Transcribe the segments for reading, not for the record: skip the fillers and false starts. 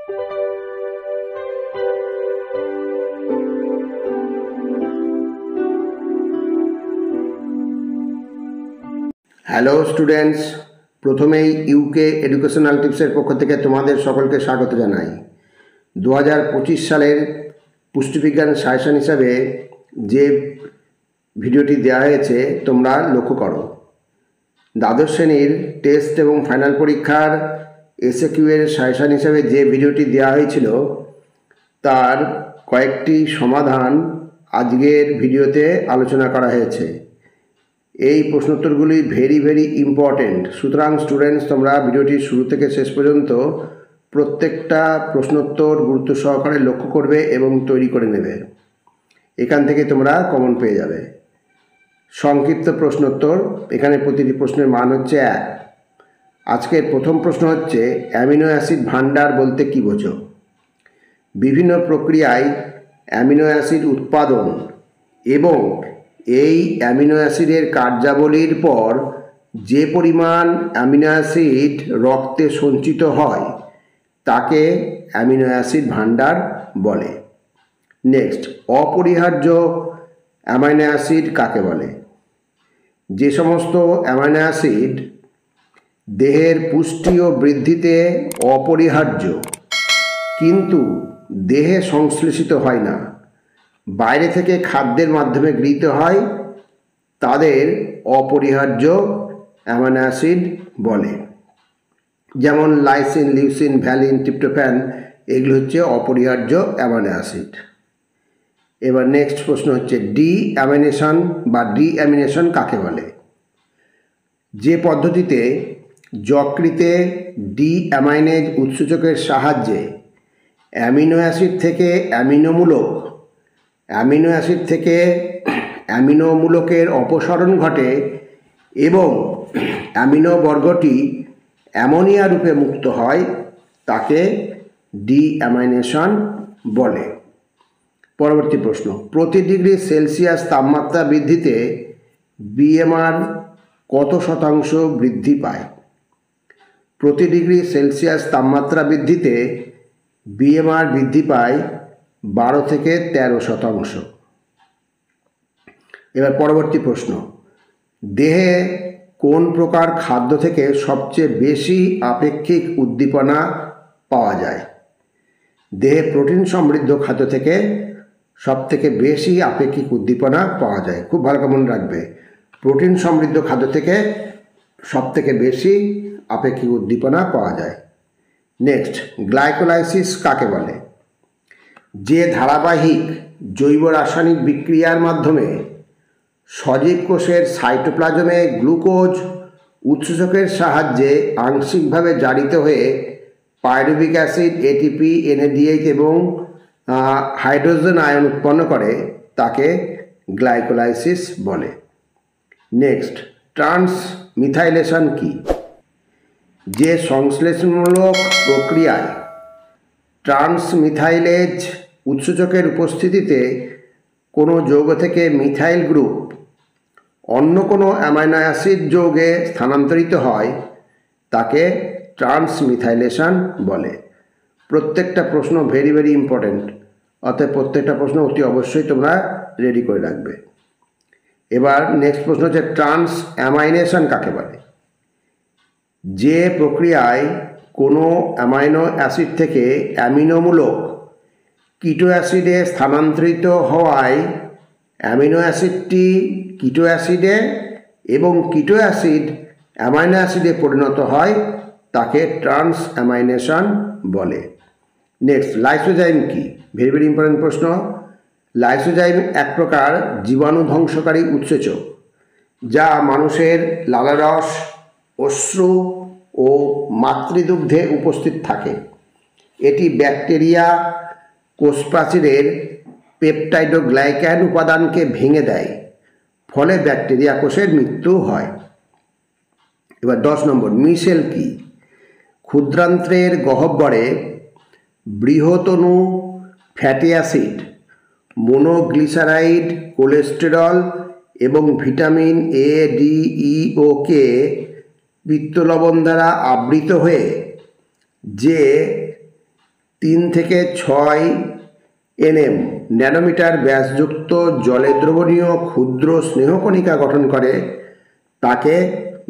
Hello students, প্রথমেই UK educational টিপসের পক্ষ থেকে তোমাদের সকলকে স্বাগত জানাই। 2025 সালের পুষ্টিবিজ্ঞান সাজেশন হিসাবে যে ভিডিওটি দেওয়া হয়েছে তোমরা লক্ষ্য করো। দ্বাদশ শ্রেণীর টেস্ট এবং ফাইনাল পরীক্ষার এসএকিউ এর সাজেশন হিসাবে যে ভিডিওটি দেওয়া হয়েছিল তার কয়েকটি সমাধান আজকের ভিডিওতে আলোচনা করা হয়েছে। এই প্রশ্নোত্তরগুলি ভেরি ইম্পর্টেন্ট, সুতরাং স্টুডেন্টস তোমরা ভিডিওটি শুরু থেকে শেষ পর্যন্ত প্রত্যেকটা প্রশ্নোত্তর গুরুত্ব সহকারে লক্ষ্য করবে এবং তৈরি করে নেবে। এখান থেকে তোমরা কমন পেয়ে যাবে। সংক্ষিপ্ত প্রশ্নোত্তর, এখানে প্রতিটি প্রশ্নের মান হচ্ছে 1। আজকের প্রথম প্রশ্ন হচ্ছে অ্যামিনো অ্যাসিড ভাণ্ডার বলতে কী বোঝো? বিভিন্ন প্রক্রিয়ায় অ্যামিনো অ্যাসিড উৎপাদন এবং এই অ্যামিনো অ্যাসিডের কার্যাবলীর পর যে পরিমাণ অ্যামিনো অ্যাসিড রক্তে সঞ্চিত হয় তাকে অ্যামিনো অ্যাসিড ভাণ্ডার বলে। নেক্সট, অপরিহার্য অ্যামাইনো অ্যাসিড কাকে বলে? যে সমস্ত অ্যামাইনো অ্যাসিড দেহের পুষ্টি ও বৃদ্ধিতে অপরিহার্য কিন্তু দেহে সংশ্লেষিত হয় না, বাইরে থেকে খাদ্যের মাধ্যমে গৃহীত হয়, তাদের অপরিহার্য অ্যামাইনো অ্যাসিড বলে। যেমন লাইসিন, লিউসিন, ভ্যালিন, ট্রিপ্টোফ্যান এগুলো হচ্ছে অপরিহার্য অ্যামাইনো অ্যাসিড। এবার নেক্সট প্রশ্ন হচ্ছে ডিঅ্যামিনেশন বা ডিঅ্যামিনেশন কাকে বলে? যে পদ্ধতিতে যকৃতে ডিঅ্যামাইনেজ উৎসেচকের সাহায্যে অ্যামিনো অ্যাসিড থেকে অ্যামিনো মূলকের অপসারণ ঘটে এবং অ্যামিনো বর্গটি অ্যামোনিয়া রূপে মুক্ত হয় তাকে ডিঅ্যামাইনেশন বলে। পরবর্তী প্রশ্ন, প্রতি ডিগ্রি সেলসিয়াস তাপমাত্রা বৃদ্ধিতে বিএমআর কত শতাংশ বৃদ্ধি পায়? প্রতি ডিগ্রি সেলসিয়াস তাপমাত্রা বৃদ্ধিতে বিএমআর বৃদ্ধি পায় 12 থেকে 13%। এবার পরবর্তী প্রশ্ন, দেহে কোন প্রকার খাদ্য থেকে সবচেয়ে বেশি আপেক্ষিক উদ্দীপনা পাওয়া যায়? দেহে প্রোটিন সমৃদ্ধ খাদ্য থেকে সবথেকে বেশি আপেক্ষিক উদ্দীপনা পাওয়া যায়। খুব ভালো করে মনে রাখবে, প্রোটিন সমৃদ্ধ খাদ্য থেকে সবথেকে বেশি আপেক্ষিক উদ্দীপনা পাওয়া যায়। নেক্সট, গ্লাইকোলাইসিস কাকে বলে? যে ধারাবাহিক জৈব রাসায়নিক বিক্রিয়ার মাধ্যমে সজীব কোষের সাইটোপ্লাজমে গ্লুকোজ উৎসেচকের সাহায্যে আংশিকভাবে জারিত হয়ে পাইরুভিক অ্যাসিড, এটিপি, এনএডিএইচ এবং হাইড্রোজেন আয়ন উৎপন্ন করে তাকে গ্লাইকোলাইসিস বলে। নেক্সট, ট্রান্সমিথাইলেশন কি? যে সংশ্লেষণমূলক প্রক্রিয়ায় ট্রান্সমিথাইলেজ উৎসেচকের উপস্থিতিতে কোনো যৌগ থেকে মিথাইল গ্রুপ অন্য কোনো অ্যামাইনো অ্যাসিড যৌগে স্থানান্তরিত হয় তাকে ট্রান্সমিথাইলেশন বলে। প্রত্যেকটা প্রশ্ন ভেরি ইম্পর্টেন্ট, অর্থাৎ প্রত্যেকটা প্রশ্ন অতি অবশ্যই তোমরা রেডি করে রাখবে। এবার নেক্সট প্রশ্ন হচ্ছে ট্রান্সঅ্যামাইনেশন কাকে বলে? যে প্রক্রিয়ায় কোনো অ্যামাইনো অ্যাসিড থেকে অ্যামিনোমূলক কিটো অ্যাসিডে স্থানান্তরিত হওয়ায় অ্যামিনো অ্যাসিডটি কিটো অ্যাসিডে এবং কিটো অ্যাসিড অ্যামাইনো অ্যাসিডে পরিণত হয় তাকে ট্রান্সঅ্যামাইনেশন বলে। নেক্সট, লাইসোজাইম কি? ভেরি ইম্পর্টেন্ট প্রশ্ন। লাইসোজাইম এক প্রকার জীবাণু ধ্বংসকারী উৎসেচক যা মানুষের লালারস, অশ্রু ও মাতৃদুগ্ধে উপস্থিত থাকে। এটি ব্যাকটেরিয়া কোষপ্রাচীরের পেপটাইডোগ্লাইক্যান উপাদানকে ভেঙে দেয়, ফলে ব্যাকটেরিয়া কোষের মৃত্যু হয়। এবার 10 নম্বর, মিশেল কি? ক্ষুদ্রান্ত্রের গহ্বরে বৃহৎ-অণু ফ্যাটি অ্যাসিড, মোনোগ্লিসারাইড, কোলেস্টেরল এবং ভিটামিন এ, ডি, ই ও কে পিত্তলবণ দ্বারা আবৃত হয়ে যে 3 থেকে 6 nm ন্যানোমিটার ব্যাসযুক্ত জলে দ্রবণীয় ক্ষুদ্র স্নেহকণিকা গঠন করে তাকে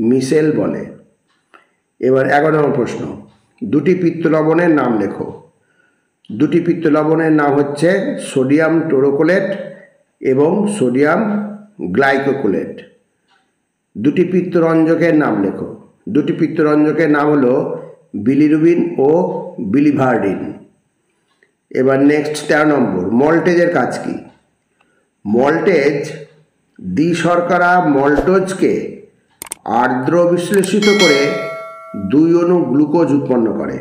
মিসেল বলে। এবার 11 নম্বর প্রশ্ন, দুটি পিত্ত লবণের নাম লেখো। দুটি পিত্ত লবণের নাম হচ্ছে সোডিয়াম টোরোকোলেট এবং সোডিয়াম গ্লাইকোকোলেট। দুটি পিত্তরঞ্জকের নাম লেখো। দুটি পিত্তরঞ্জকের নাম হলো বিলিরুবিন ও বিলিভার্ডিন। এবার নেক্সট 13 নম্বর, মল্টেজের কাজ কি? মল্টেজ দ্বিশর্করা মল্টোজকে আর্দ্র বিশ্লেষিত করে 2 অণু গ্লুকোজ উৎপন্ন করে।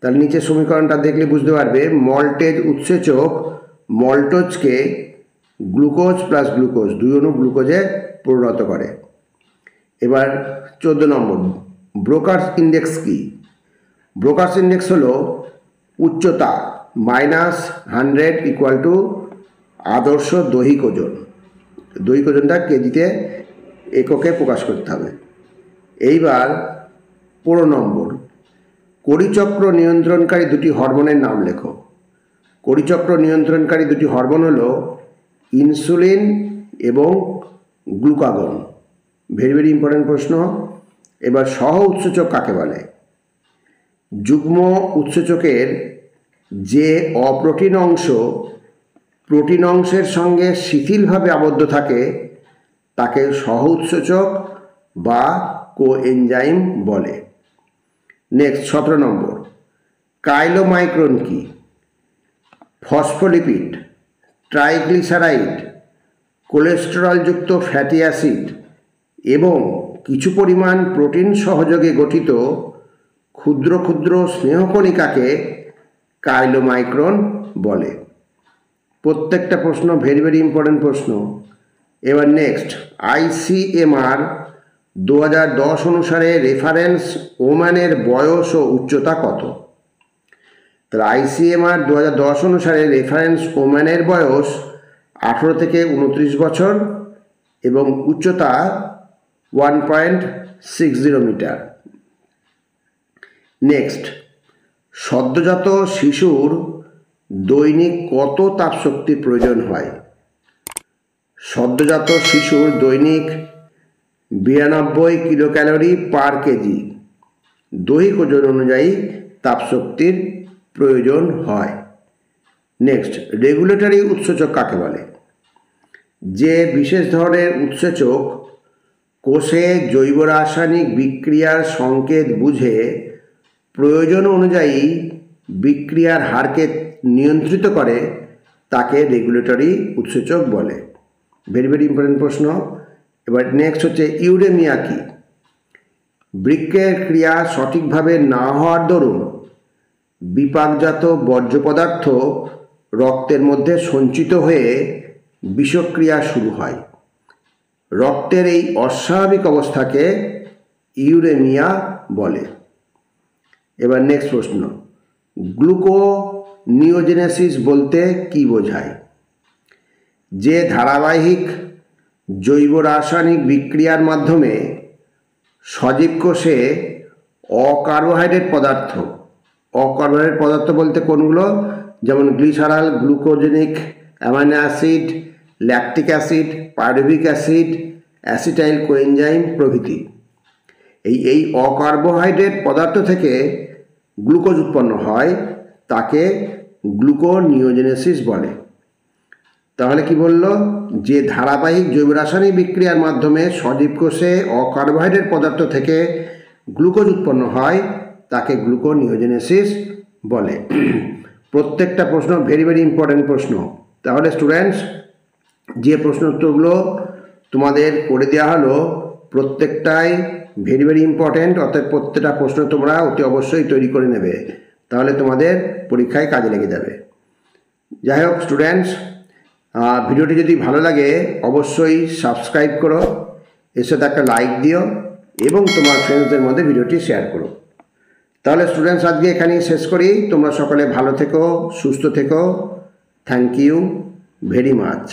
তার নিচে সমীকরণটা দেখলে বুঝতে পারবে মল্টেজ উৎসেচক মল্টোজকে গ্লুকোজ প্লাস গ্লুকোজ 2 অণু গ্লুকোজে পরিণত করে। এবার 14 নম্বর, ব্রোকার্স ইন্ডেক্স কি? ব্রোকার্স ইন্ডেক্স হলো উচ্চতা -100 ইকুয়াল টু আদর্শ দৈহিক ওজন। দৈহিক ওজনটা কেজিতে এককে প্রকাশ করতে হবে। এইবার 15 নম্বর, কড়িচক্র নিয়ন্ত্রণকারী দুটি হরমোনের নাম লেখো। কড়িচক্র নিয়ন্ত্রণকারী দুটি হরমোন হলো ইনসুলিন এবং গ্লুকাগন। ভেরি ভেরি ইম্পর্টেন্ট প্রশ্ন। এবার সহ উৎসেচক কাকে বলে? যুগ্ম উৎসেচকের যে অপ্রোটিন অংশ প্রোটিন অংশের সঙ্গে শিথিলভাবে আবদ্ধ থাকে তাকে সহ উৎসেচক বা কোএনজাইম বলে। নেক্সট 17 নম্বর, কাইলোমাইক্রন কি? ফসফোলিপিড, ট্রাইগ্লিসারাইড, কোলেস্টেরলযুক্ত ফ্যাটি অ্যাসিড এবং কিছু পরিমাণ প্রোটিন সহযোগে গঠিত ক্ষুদ্র ক্ষুদ্র স্নেহকণিকাকে কাইলোমাইক্রন বলে। প্রত্যেকটা প্রশ্ন ভেরি ভেরি ইম্পর্টেন্ট প্রশ্ন। এবার নেক্সট, ICMR 2010 অনুসারে রেফারেন্স ওম্যানের বয়স ও উচ্চতা কত? তাহলে ICMR 2010 অনুসারে রেফারেন্স ওম্যানের বয়স 18 থেকে 29 বছর এবং উচ্চতা 1.60 মিটার। নেক্সট, সদ্যজাত শিশুর দৈনিক কত তাপশক্তির প্রয়োজন হয়? সদ্যজাত শিশুর দৈনিক 92 কিলোক্যালোরি পার কেজি দৈহিক ওজন অনুযায়ী তাপশক্তির প্রয়োজন হয়। নেক্সট, রেগুলেটরি উৎসেচক কাকে বলে? যে বিশেষ ধরনের উৎসেচক কোষে জৈব রাসায়নিক বিক্রিয়ার সংকেত বুঝে প্রয়োজন অনুযায়ী বিক্রিয়ার হারকে নিয়ন্ত্রিত করে তাকে রেগুলেটরি উৎসেচক বলে। ভেরি ভেরি ইম্পর্টেন্ট প্রশ্ন। এবার নেক্সট হচ্ছে ইউরেমিয়া কি? বৃক্কের ক্রিয়া সঠিকভাবে না হওয়ার দরুন বিপাকজাত বর্জ্য পদার্থ রক্তের মধ্যে সঞ্চিত হয়ে বিষক্রিয়া শুরু হয়। রক্তের এই অস্বাভাবিক অবস্থাকে ইউরেমিয়া বলে। এবার নেক্সট প্রশ্ন, গ্লুকোনিওজেনেসিস বলতে কি বোঝায়? যে ধারাবাহিক জৈব রাসায়নিক বিক্রিয়ার মাধ্যমে সজীব কোষে অকার্বোহাইড্রেট পদার্থ বলতে কোনগুলো? যেমন glycerol, glucogenic amino acid, lactic acid, pyruvic acid, acetyl coenzyme প্রভৃতি। এই অকার্বোহাইড্রেট পদার্থ থেকে গ্লুকোজ উৎপন্ন হয় তাকে গ্লুকোনিওজেনেসিস বলে। তাহলে কি বলল? যে ধারাবাহিক জৈব রাসায়নিক বিক্রিয়ার মাধ্যমে সজীব কোষে অকার্বোহাইড্রেট পদার্থ থেকে গ্লুকোজ উৎপন্ন হয় তাকে গ্লুকোনিওজেনেসিস বলে। প্রত্যেকটা প্রশ্ন ভেরি ভেরি ইম্পর্টেন্ট প্রশ্ন। তাহলে স্টুডেন্টস, যে প্রশ্ন উত্তরগুলো তোমাদের করে দেওয়া হলো প্রত্যেকটাই ভেরি ভেরি ইম্পর্টেন্ট, অর্থাৎ প্রত্যেকটা প্রশ্ন তোমরা অতি অবশ্যই তৈরি করে নেবে, তাহলে তোমাদের পরীক্ষায় কাজে লেগে যাবে। যাই হোক স্টুডেন্টস, ভিডিওটি যদি ভালো লাগে অবশ্যই সাবস্ক্রাইব করো, এর সাথে একটা লাইক দিও এবং তোমার ফ্রেন্ডসদের মধ্যে ভিডিওটি শেয়ার করো। তাহলে স্টুডেন্টস, আজকে এখানেই শেষ করি। তোমরা সকলে ভালো থেকো, সুস্থ থেকো। Thank you very much.